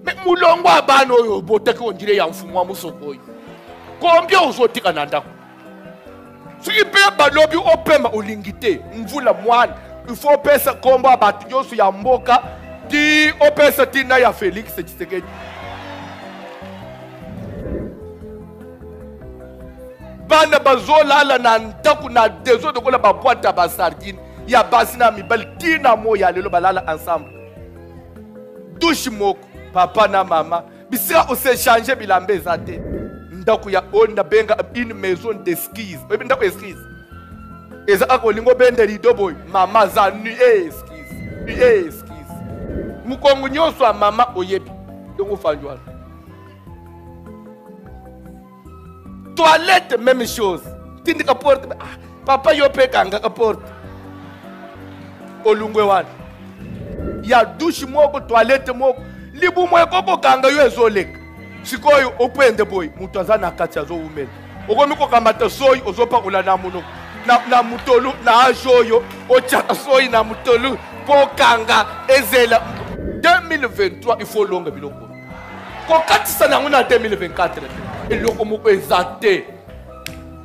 Mais moulongo abano yo bote ko ndire ya mfumwa musoko. Combien uzotika nanda? Si pe balobi opema olingite, mvula mwana, il faut pesa kombo abatu yosu ya mboka, ti opesa tina ya Félix Tshisekedi. Bana bazola la na ndaku na dezo de kola ba boîte ba sardine, ya basina mibali tina moya lelo balala ensemble. Douche moko, papa na mama, bisira ose changer bilambe zate. Ndaku ya onda benga une maison d'esquisse. Bebe ndaku esquisse. Eza akolingo bende rido boy, mama za nu esquisse. Nu esquisse. Mukongo nyoso a mama oyebi. Dongo fanjwa. Toilette même chose. Tindika porte. Ah, papa yo pe kanga ka porte. Olungwe wana. Ya douche moko, toilette moko. Libu mwe koko kanga yo ezoleka. Sikoyo opende boy, mutu azana kati azo umela. Okomiko kamata soyi ozopa kula na muno. Na mutolu na ajoyo ochaka soyi na mutolu pokang ezela 2023 il faut longa biloko. Ko katisa na nguna 2024 eloko moko ezate.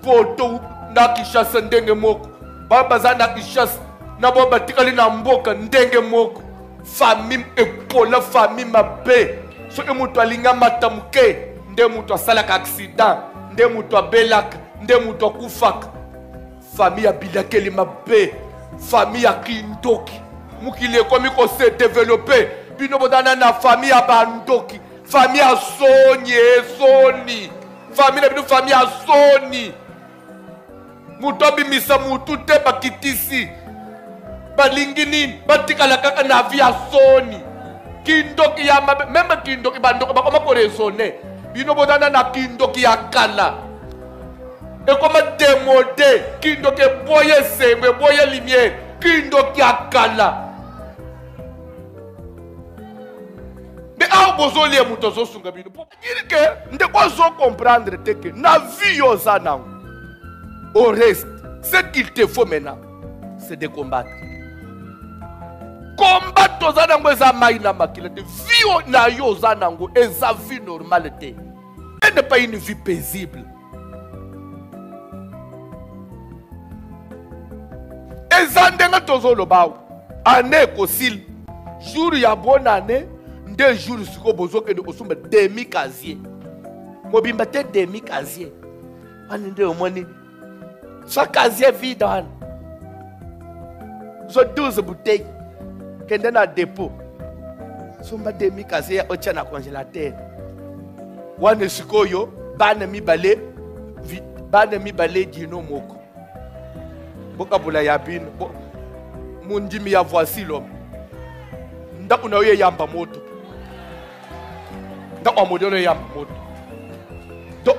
Poto na Kishasa ndenge moko. Baba zana Kishasa na baba tikali na mboka ndenge moko. Famille epola famille mabe. So emutu alinga matamuke, nde mutu asalaka accident, nde mutu abelaka, nde mutu akufaka. Famille abilakeli mabe, famille akindoki. Mukile komi ko se développer, bino bodana na famille abandoki, famille asoni esoni. Famille bino famille asoni. Mutu abimisa mutu te bakitisi. Balingini, batikala kaka na vie asoni. Kindoki ya mabe, même kindoki bandoko bakoma ko raisonner. Bino bodana na kindoki ya kala. Et comme démodé, kindoki boye sembe, boye lumière, kindoki ya kala. Mais a bozoli muto zo sunga bino. Pour dire que ndeko zo comprendre te que na vie yo zana. Au reste, ce qu'il te faut maintenant, c'est de combattre. Combat tozanango eza mai na makila te vie na yo zanango eza vie normale te. Ce n'est pas une vie paisible. Eza ndenga tozolo bawo année kosil jour ya bonne année 2 jours siko bozo ke osumba demi casier mobimba te demi casier ani nde omoni so casier vide an so 12 bouteilles kende na dépôt sumba demi casier ocha na congélateur wane sikoyo bana mibale dino moko boka bula ya bino mundimi ya voici l'homme ndaku na ye yamba moto ndaku amodelo yamba moto to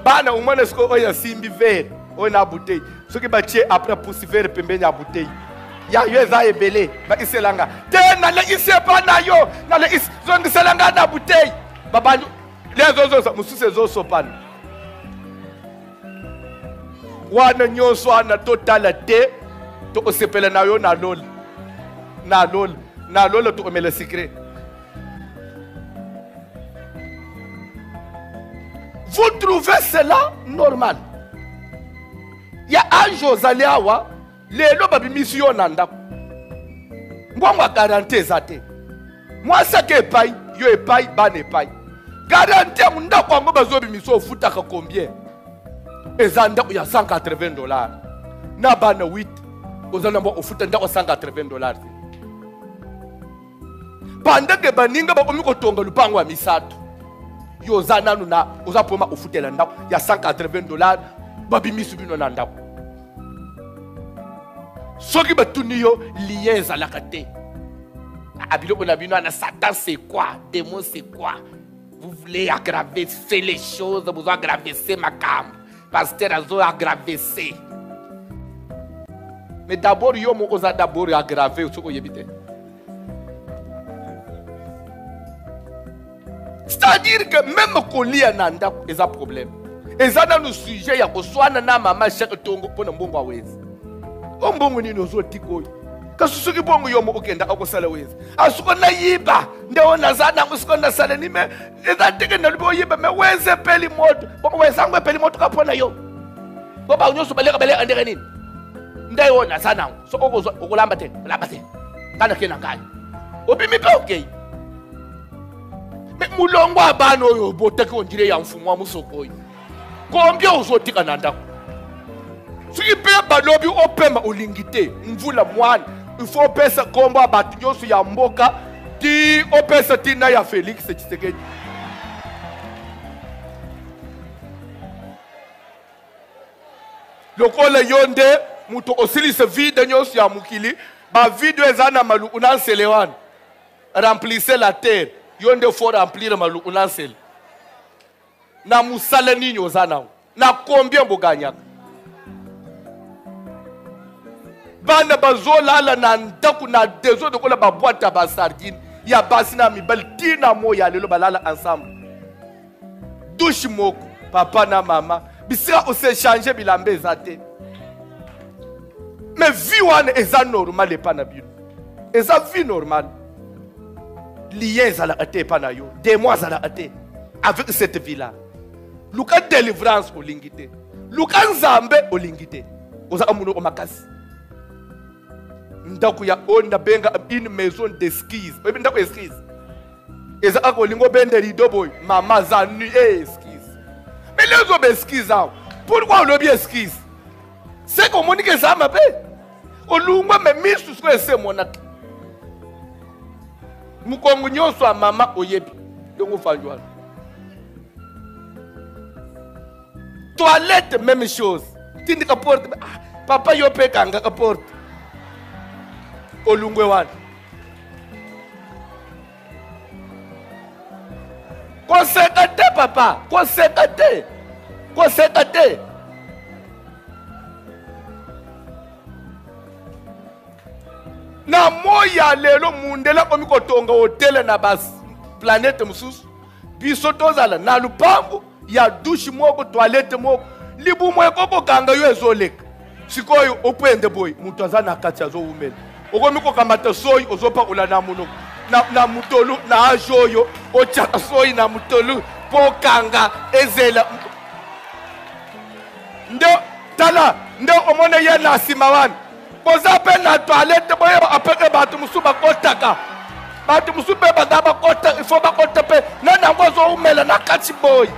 bana umwana siko oya simbi verre ona bouteille soki ba tie après pousse verre pembeni ya bouteille ya yo eza ebele ba iselanga te na le isepa na yo na le zongiselanga na bouteille babanyo les zo mususu zo sopana wana nyoso ana totala te to osepela na yo na lol to omela secret. Vous trouvez cela normal? Ya anjo zaliawa lelo babimisi yo na ndako ngwangwa garantie zate mwasa ke epai yo epai bana epai garantie mundako yango bazobimisi ofutaka combien eza ndako ya $180 na bana 8 ozana mbo ofuta ndako $180 pandeke baninga bakomi kotonga lupango ya misato yo za nanu na oza poma ofutela ndako ya $180 babimisi bino na ndako soki batuni yo lien ezalaka te abiloko na bino ana Satan c'est quoi, démon c'est quoi, vous voulez aggraver les choses, vous aggraver ma cambre. Pasteur azo aggravé. Mais d'abord, yo mo oza d'abord aggravé. C'est-à-dire que même kolia nanda eza problème. Eza na no sujet ya koswana na mama chaque tongo pona mbongo awezi. Ombongo nini ozotiko. Kasusuki bongo yomo okenda akosala wezi. Asuko na yiba. Ndewo nazana kusiko na sala ni me. Eza teke na libo yiba me weze peli moto. Bongo wezangwe peli moto kapona yo. Boba unyoso baleka baleka andere nini. Ndewo nazana. So okolamba te. Lamba te. Kana kena ngai. Obi pe okay. Me mulongo abano yo boteke onjire ya mfumo wa musokoi. Combien ozotika na ndako. Soki pe balobi opema olingite mvula mwana il faut opesa kombo abatu nyoso ya mboka ti opesa tina ya Felix Tshisekedi. Lokola yonde muto osilise vide nyoso ya mukili ba video ezana malu unanselewana remplissez la terre yonde faut remplir malu unansele na musala nini ozana na combien boganyaka bana bazolala na ndaku na dezo de kola ba boîte ba sardine ya basi na mibali tina moya lelo balala ensemble douche moko papa na mama bisira ose changer bilambe ezate mais vie wana eza normal epa na bino eza vie normal lien ezala ate epa na yo des mois ezala ate avec cette vie là luka délivrance olingite luka nzambe olingite oza amuno omakasi ndaku ya onda benga une maison d'esquisse ebi ndaku esquisse eza akolingo bende rido boy mama za nu esquisse mais les autres esquisse pourquoi on obi esquisse c'est qu'on monique ça ma pe olungwa me misu sko ese monaki mukongo nyonso a mama oyebi dongo fanjwa toilette même chose tindika porte papa yo pe kanga ka porte olungwe wana konsekate papa konsekate na moya lelo mundela komiko tonga hotele na bas planète mususu biso tozala na lupango ya douche moko toilette moko libu mwe koko kanga yo ezoleka sikoyo opende boy mutu azana kati azo umela okomiko kamata soyi ozopa ula na muno na mutolu na ajoyo ochaka soyi na mutolu pokang ezela ndo tala ndo omone ye na simawan boza pe na toilette boye apeke batu musuba kotaka batu musube bagaba kota ifo bakota pe na ngozo umela na kati boy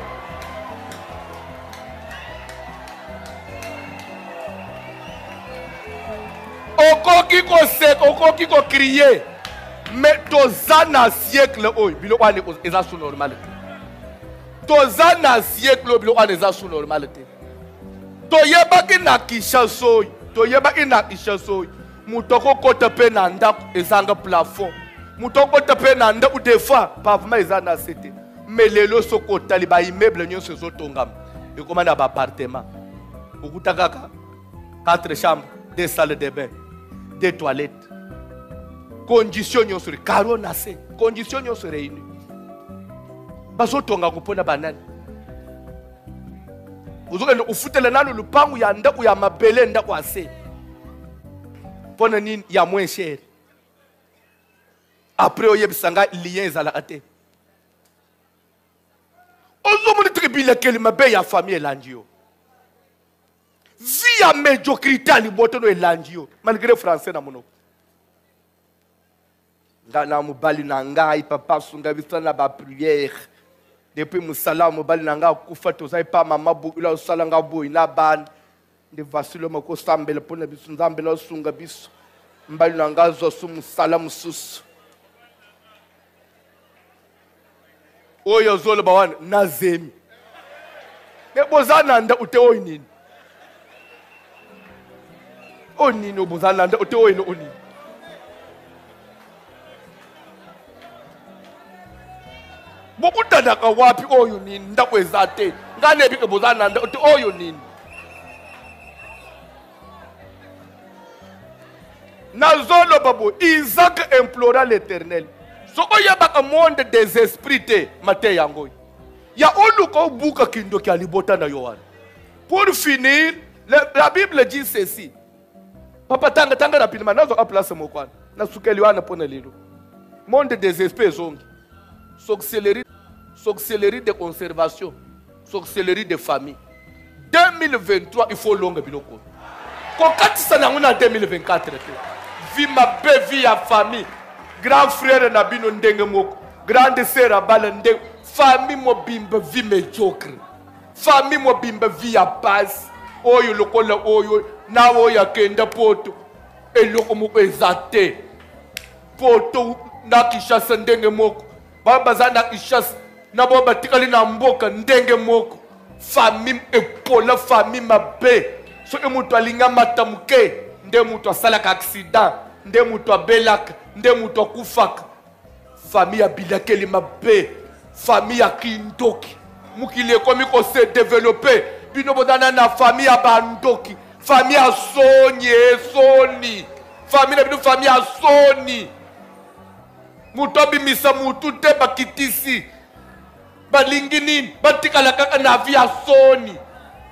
okoki ko sek okoki ko crier mais tozana siècle oy bilo wane eza sous normalité tozana siècle bilo wane eza sous normalité toyebaki na Kinshasa toyebaki na Kinshasa mutoko kota pe na ndako ezanga plafond mutoko kota pe na ndako des fois pavement ezana cité mais lelo soko tali ba immeuble nyonso ezotongama ekomana ba appartement okutakaka 4 chambres 2 salles de bain 2 toilettes. Conditions nyonso karo na se. Conditions nyonso réunies. Baso tonga kupona banani. Uzokende ufutele nalo lupangu ya ndaku ya mabele ndaku ase. Pona nini ya moins cher. Après oyebisanga lien ezala ate. Ozomoni tribile kelima be ya famille elandio. Via médiocrité à libotono elandio malgré français na mono ngana mobali na ngai papa sunga bisana ba prière depuis musala mobali na ngai kufa tozai pa mama bukula usala nga boy na ban de vasilo mako sambele pona bisu nzambela sunga bisu mbali na ngai zo su musala mususu oyo zolo bawana nazemi nebozana nda ute oyinini onini obuzana nda ute oyini onini bokutadaka wapi oyo nini ndakweza te ngane bike buzana nda ute oyo nini nazolo babo Isaac implora l'Éternel Soko yabaka monde des esprits te mate yango. Ya oluka buka kindo ki alibota na Yohana. Pour finir, la Bible dit ceci. Papa tanga rapidement nazo a place mo kwana. Na sukeli wana pona lelo. Monde des esprits zongi. Sorcellerie de conservation. Sorcellerie de famille. 2023 il faut longue biloko. Kokati sana nguna 2024 te. Vie ma belle vie à famille. Grand frère na bino ndenge moko. Grande sœur abala ndenge. Famille mobimba vie médiocre. Famille mobimba vie à passe. Oyo lokola oyo na oyo kenda poto. Eloko moko ezate. Poto na Kishasa ndenge moko. Baba zana Kishasa na baba tikali na mboka ndenge moko. Famille epola famille mabe. So emutu alinga matamuke. Nde mutu asalaka accident. Nde mutu abelaka. Nde mutu akufaka. Famille abilakeli mabe. Famille ya kindoki. Mukile komi ko se développer. Bino bodana na famille ya bandoki. Famille ya soni. Famille bino famille ya soni. Mutobi misa mutu te bakitisi. Balingi nini? Batikala kaka na vie ya soni.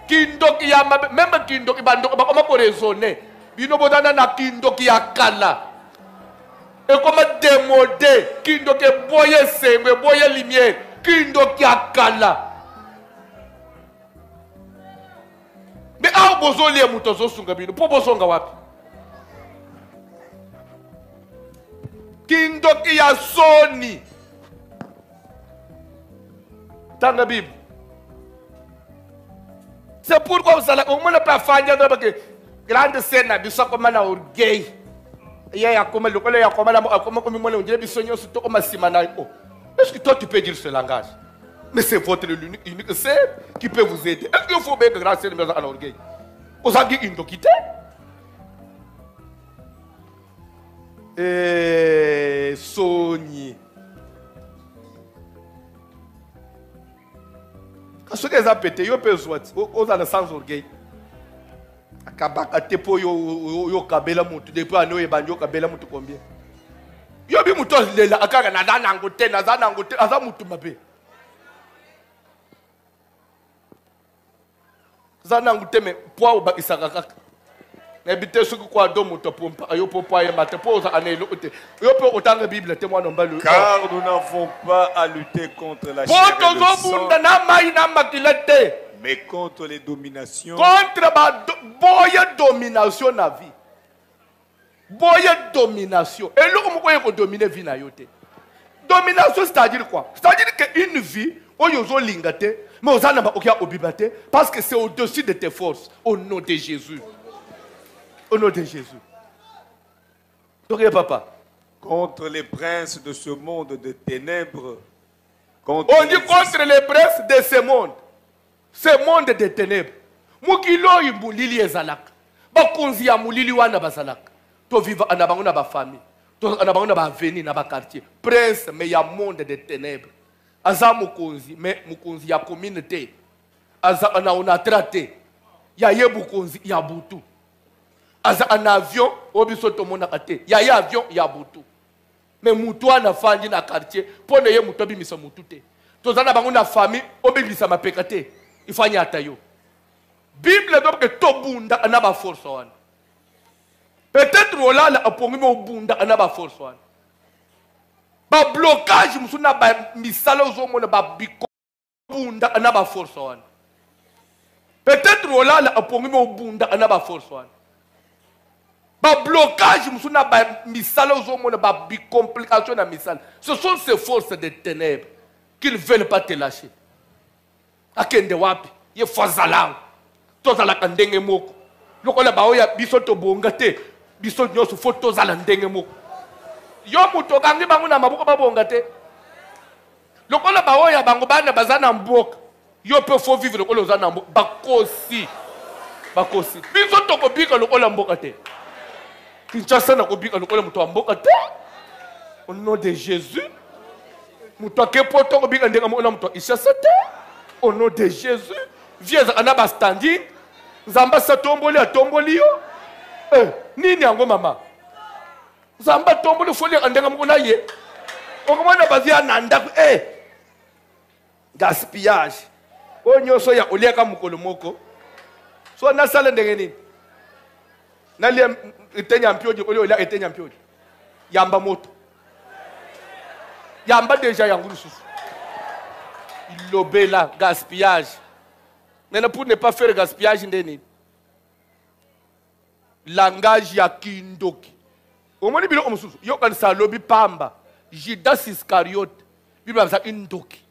Kindoki ya mabe. Même kindoki bandoki bakoma ko raisonner. Bino bodana na kindoki ya kala. Et comme démodé, qui donc est boyé sengwe, boyé lumière, qui donc a kala. Mais ah bozo lié mutozo sunga bino, po bozo nga wapi. Qui donc a soni. Tanga Bible. C'est pourquoi vous allez, on ne peut pas faire de grande scène, mais ça comme un orgueil. Ya comme le collègue, comme on dirait, surtout comme est-ce que toi tu peux dire ce langage? Mais c'est votre unique sœur qui peut vous aider. Est-ce qu'il faut bien que grâce à l'orgueil? orgueil? Vous avez dit une doquité? Soni. Quand ce qu'ils ont pété, ils peuvent soit, aux allez sans orgueil. Kabaka tepo yo kabela mutu depuis ano ebanjo kabela mutu combien yo bi mutu lela akaka na dana ngote na dana ngote aza mutu mabe zana ngote me poa obakisaka kaka na bité suku kwa do mutu pompa ayo popa ya mate po za anelo te yo pe otanga Bible te mwana mbalo car nous n'avons pas à lutter contre la chair et le sang na mai na makilete mais contre les dominations. Contre la domination na vie. Boye domination. Et là, comment on peut dominer la vie na yote? Domination, c'est-à-dire quoi? C'est-à-dire qu'une vie, on y a lingate, mais on n'a pas obibate, parce que c'est au-dessus de tes forces. Au nom de Jésus. Au nom de Jésus. Donc, papa. Contre les princes de ce monde de ténèbres. On dit contre les princes de ce monde. Ce monde de ténèbres. Mukilo imbulili ezalaka. Bakonzi ya mulili wana bazalaka. To viva anabango na ba famille. To anabango na ba avenue na ba quartier. Prince mais ya monde de ténèbres. Aza mukonzi mais mukonzi ya communauté. Aza ana ona traité. Ya yebu konzi ya butu. Aza un avion obiso to mona kate. Ya avion ya butu. Mais mutu ana fandi na quartier pone ye mutu bimisa mutu te. To zana bango na famille obimisa mapekate. Il faut y aller. Bible donc que tout bunda n'a pas force. Peut-être que là la pongi mo bunda n'a pas force. Ba blocage musuna ba misala zo mo na ba biko bunda n'a pas force. Peut-être que là la pongi mo bunda n'a pas force. Ba blocage musuna ba misala zo mo na ba bi complication na misala. Ce sont ces forces de ténèbres qui ne veulent pas te lâcher. Akende wapi ye fazala tozala kandenge moko lokola baoya biso to bonga te biso nyoso foto zala ndenge moko yo muto kangi bangu na maboko babonga te lokola baoya bango bana bazana mboka yo pe fo vivre lokola zana mboka bakosi biso to ko bika lokola mboka te Kinshasa na ko bika lokola muto mboka te au nom de Jésus muto ke poto ko bika ndenga mo na muto Kinshasa te. Au nom de Jésus, viens à Nabastandi, Zamba Satomboli a Tombolio. Nini ango mama. Zamba Tomboli folie andanga mona ye. okomona bazia na ndako gaspillage o nyoso ya oliaka mukolo moko so nasala ndenge nini nalia etenya mpioje olia etenya mpioje yamba moto yamba déjà yangu lisusu ilobela gaspillage. Maintenant pour ne pas faire gaspillage ndeni langage ya kindoki omoni bilo omususu yo kanisa lobi pamba Judas Iscariote bibla za indoki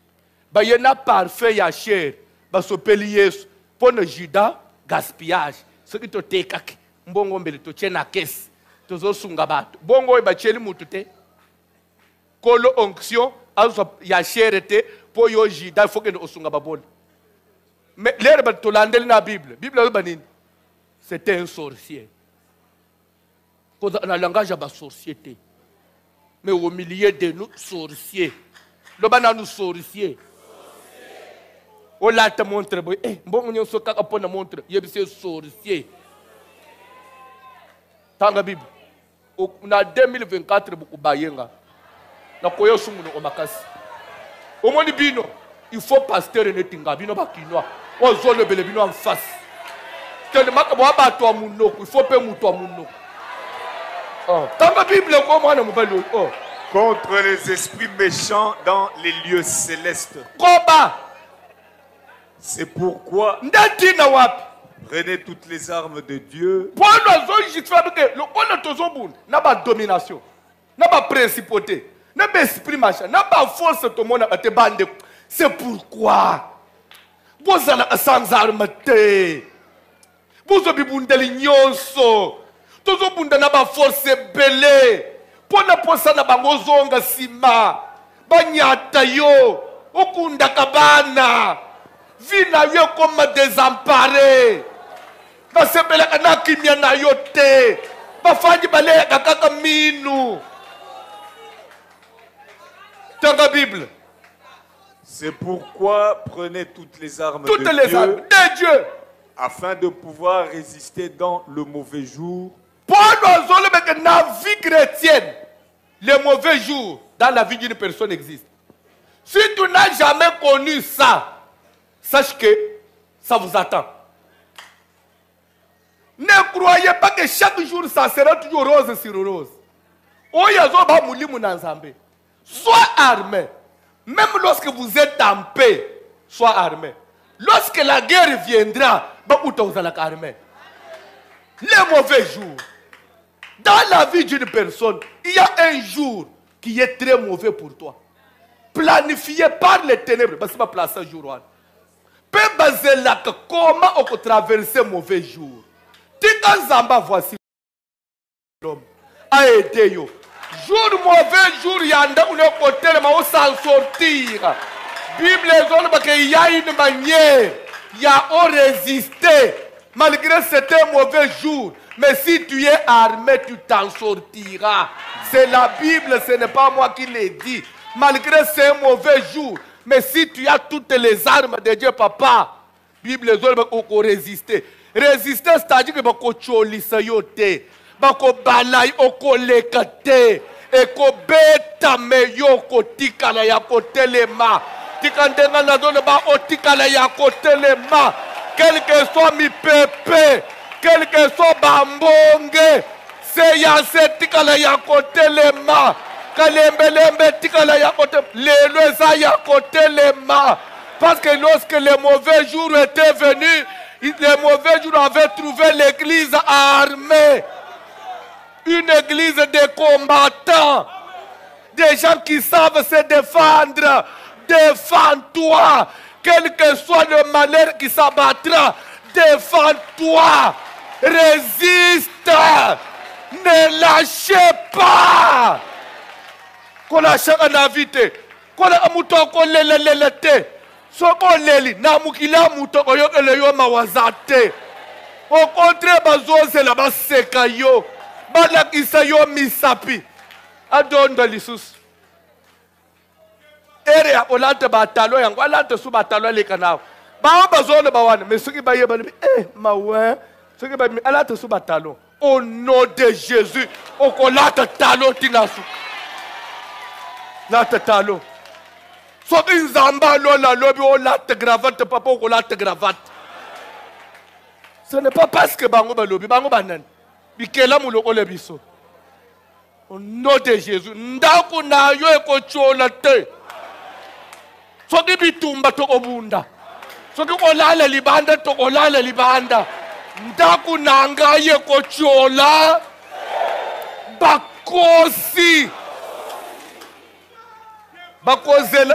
bayena parfait ya chair basopeli Yesu pona Judas gaspillage ce qui to tekaki mbongo mbele to chena kesi tozosunga bato bongo ebacheli mutu te kolo onction azo ya chair te po yo Judas faut que osunga babona. Mais l'air de la Bible, c'était un sorcier. Dans le langage de la société. Mais au milieu de nous, sorciers. Le banana nous sorciers. On l'a te montré. Bon, on se cache pour nous montrer. Il y a des sorciers. Dans la Bible, on a 2024 beaucoup bayenga. Na koyo sumu no makasi. Au moins bino, il faut pasteur netinga bino bakinoa. On zone le bino en face. Tellement que moi bato a munoko, il faut pas muto a munoko. Dans la Bible, comment on appelle contre les esprits méchants dans les lieux célestes. Combat. C'est pourquoi prenez toutes les armes de Dieu. N'a pas domination, n'a pas principauté, n'a pas esprit machin, n'a pas force tout le monde à te bande. C'est pourquoi vous allez sans armes. Vous avez bundeli nyonso. Tous les bunda n'a pas force belé. Pour ne pas ça n'a pas ngozonga sima. Banyata yo. Okunda kabana. Vina yo comme désemparé. Basebele kana kimya na yote. Bafanyi bale kakaka minu. Dans la Bible. C'est pourquoi prenez toutes les armes de Dieu afin de pouvoir résister dans le mauvais jour. Pour dans la vie chrétienne, les mauvais jours dans la vie d'une personne existent. Si tu n'as jamais connu ça, sache que ça vous attend. Ne croyez pas que chaque jour ça sera toujours rose sur rose. Sois armé. Même lorsque vous êtes en paix, sois armé. Lorsque la guerre viendra, vous allez armé. Les mauvais jours. Dans la vie d'une personne, il y a un jour qui est très mauvais pour toi. Planifié par les ténèbres. Parce que pas placer un jour. Peu basé là comment on peut traverser mauvais jour. Tika Zamba voici l'homme a aidé yo. Jour mauvais jour yanda ou le côté mais on s'en sortir. Bible zone parce qu'il y a une manière, il y a on résister malgré certains mauvais jours. Mais si tu es armé, tu t'en sortiras. C'est la Bible, ce n'est pas moi qui l'ai dit. Malgré ces mauvais jours, mais si tu as toutes les armes de Dieu, papa, Bible zone on résister. Résister, c'est-à-dire que bako cholisa yote, bako balai okolekate, eko beta meyo kotika na ya kotelema, tikandenga na zone ba otika na ya kotelema, quel que soit mi pepe, quel que soit bambonge, c'est ya se tika na ya kotelema, kalembelembe tika na ya kotelema, lelo za ya kotelema, parce que lorsque les mauvais jours étaient venus, les mauvais jours avaient trouvé l'église armée. Une église de combattants. Des gens qui savent se défendre. Défends-toi. Quel que soit le malheur qui s'abattra, défends-toi. Résiste. Ne lâchez pas. Qu'on lâche un invité. Qu'on a un mouton qu'on l'élète. Soko leli na mukila muto oyo eleyo mawazate. Au contraire bazoze la baseka yo. Balakisa yo misapi. Adonda lisus. Ere ya olante batalo yango alante su batalo leka nawo. Ba bazole bawana mais soki baye bali mawe soki ba alante su batalo. Au nom de Jésus, okolata talo tinasu. lata talo. So inzamba lola lobi o lata gravate papa o lata gravate. Ce n'est pas parce que bango balobi bango banan. Bikela muloko lebiso. Au nom de Jésus, ndako na yo ekochola te. Soki bitumba tokobunda. Soki olala libanda tokolala libanda. Ndako na ngai ekochola bakosi.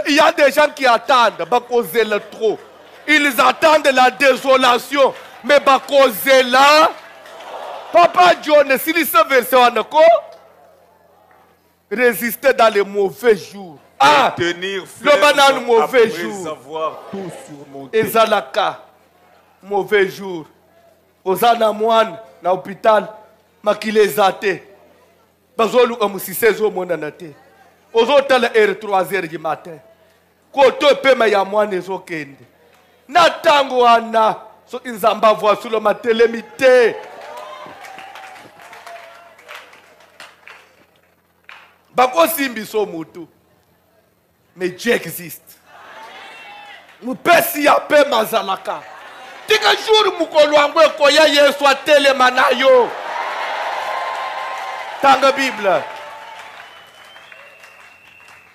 Il y a des gens qui attendent, bakozela trop. Ils attendent la désolation, mais bakozela. Papa John, si il se verset en quoi? Résister dans les mauvais jours. Ah, tenir le banane mauvais après jour. avoir tout surmonté. Ezalaka, mauvais jour. Ozana moine na hôpital, makile zate. Bazolu amusise zo mona nate. Ozotala 3h du matin. Koto pema ya moine zo kende. Na tango ana so inzamba voix sur le matelemite. Bako simbi so mutu. Mais Dieu existe. Mupesi ya pe mazalaka. Tika jour mukolo angwe koya Yesu atele manayo. Tanga Bible.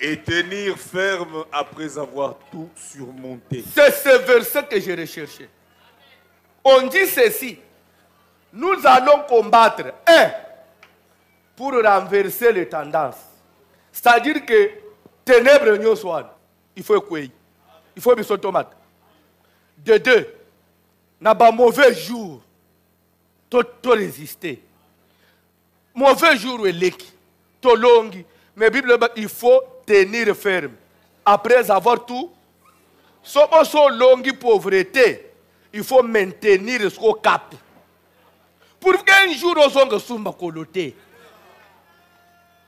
Et tenir ferme après avoir tout surmonté. C'est ce verset que j'ai recherché. On dit ceci. Nous allons combattre. Pour renverser les tendances. C'est-à-dire que ténèbres n'y soient. Il faut quoi? Il faut des tomates. De deux, n'a pas mauvais jour. Tout résister. Mauvais jour est l'équipe. Tout long. Mais Bible, il faut tenir ferme. Après avoir tout, so longue pauvreté, il faut maintenir ce cap. Pour qu'un jour, on soit sumba koloté.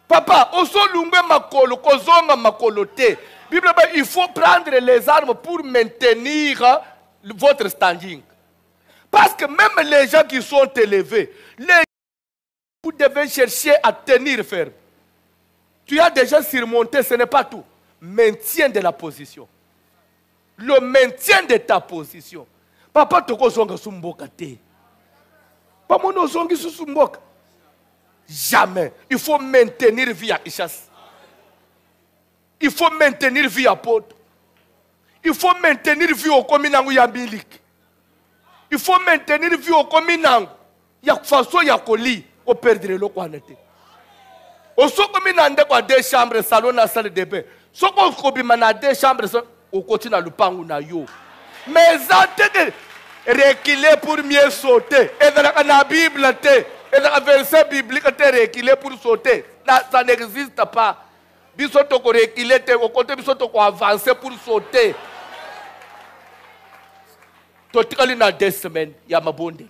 Papa, on soit lungue makolo, kozonga makoloté. Bible, il faut prendre les armes pour maintenir votre standing. Parce que même les gens qui sont élevés, vous devez chercher à tenir ferme. Tu as déjà surmonté, ce n'est pas tout. Maintien de la position. Le maintien de ta position. Papa, tu as sumboka te. Papa, tu as sumboka. Jamais. Il faut maintenir vie à Ishas. Il faut maintenir vie à Poto. Il faut maintenir vie au Kominangu Yabilik. Il faut maintenir vie au Kominangu. Il y a façon Yakoli au perdre le Kwanete. Au Sokominande kwa 2 chambres, salon na salle de bain. Soko Kobimana 2 chambres, au continue à Lupangu na yo. Mais ça te reculer pour mieux sauter. Et dans la Bible, et dans le verset biblique, tu reculer pour sauter. Ça n'existe pas. Bisoto ko reculer, au côté bisoto ko avancer pour sauter. Totikali na 2 semaines, il y a ma bonde.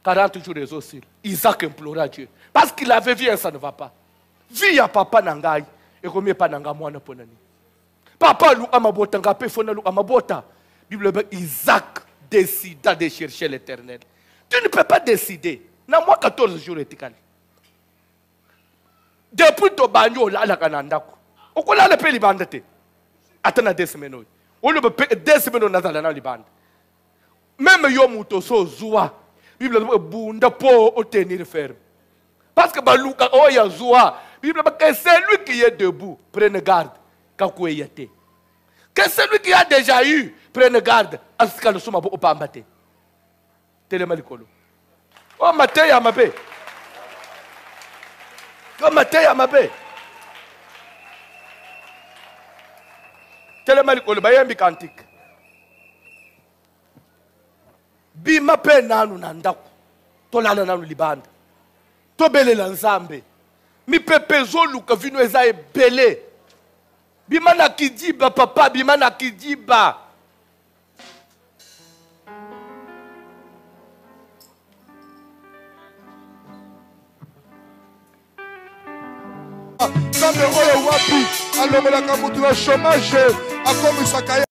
40 jours les aussi. Isaac implora Dieu. Parce qu'il avait vu, ça ne va pas. Vie à papa nangai. Et combien pas nanga moi na ponani. Papa luka mabota ngape fona luka mabota. Bible Isaac décida de chercher l'Éternel. Tu ne peux pas décider. Na moi 14 jours etikali. Depuis to banyo la la kanandako. Okola le pe libanda te. Atana 2 semaines. On le peut 2 semaines na zala na libanda. Même yo muto so zuwa. Bible bunda pour obtenir ferme. Parce que baluka oya zuwa. Bible que c'est lui qui est debout, prenez garde quand y était. Que celui qui a déjà eu, prenez garde à ce que nous sommes au pambate. Télémalikolo. Oh matin ya mabe. Oh matin ya mabe. Télémalikolo bayembi kantique. Bima pe nanu nandaku. Tolala nanu libanda. Tobelela nzambe. Mi pepe zoluka vino eza ebele. Bima na kidiba papa, bima na kidiba. Nzambe oyo wapi alobelaka mutu na chômage akomisaka